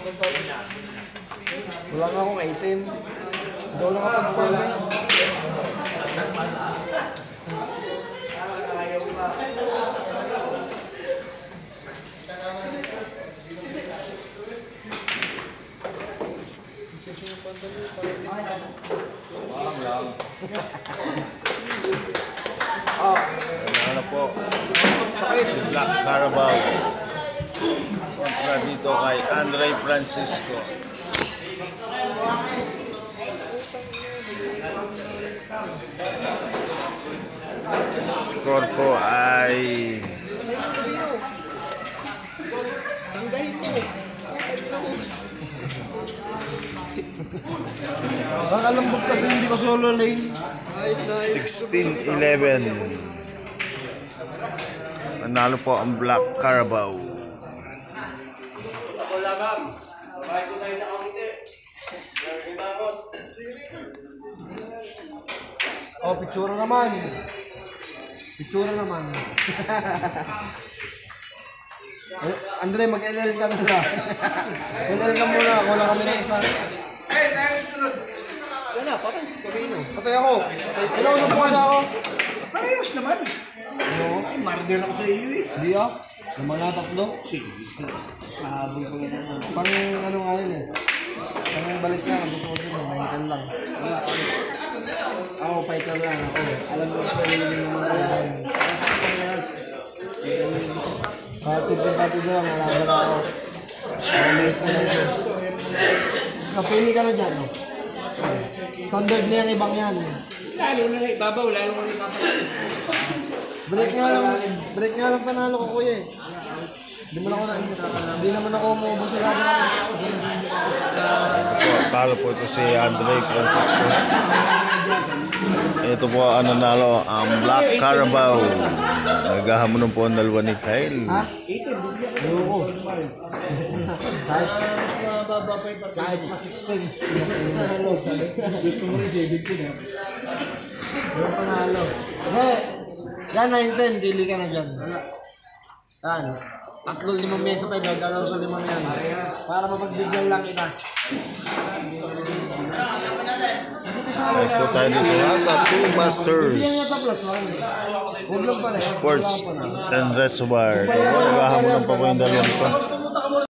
Wala nga akong item. Daw lang ako pag-farming. Ano po? Si Black Carabao kontra dito kay Andre Francisco. Score po ay Kakalambog kasi hindi ko solo lane. 16-11. Nanalo po ang Black Carabao. Oh, picture naman. Picture naman. Andre, mag-LL ka na lang. LL ka muna. Wala kami na isa. Wala, patay si Sabino. Patay ako. Wala ko sa pusa ako. Parehas naman. Ano? Ay, marder ako sa iyo eh. Hindi ah. Naman na tatlo. Sige. Mahabol pa nga naman. Pang ano nga yun eh. Pang balik na. Magpupusin na. Mahinkan lang. Ako, fighter lang ako. Alam mo sa iyo yung mga yan. Pati lang. Alaga na ako. Maliit na lang siya. Kapili ka na dyan, no? Standard na yung ibang yan. Lalo na nga ibabaw, lalo na ibabaw. Break nga lang panalo ko, kuya eh. Hindi naman ako umuubos sa laban ako. Talo po ito si Andre Francisco. Ito po ang nanalo ang Black Carabao. Naghahamon po ang dalawa ni Kyle. Ha? Ayoko. Kahit pa 16. Gusto mo rin 17 ha? Yung panalo. Sige. Yan 9-10. Dili ka na dyan. Yan. 3-5 mesa pa yun. Dalaw sa 5 na yan. Para mapagbigyan lang kita. Ay po tayo dito sa 2 Masters Bigyan niya sa plus 1. Huwag lang pala. Sports and Reservoir. Naghahamon pa po yung dalawang pa.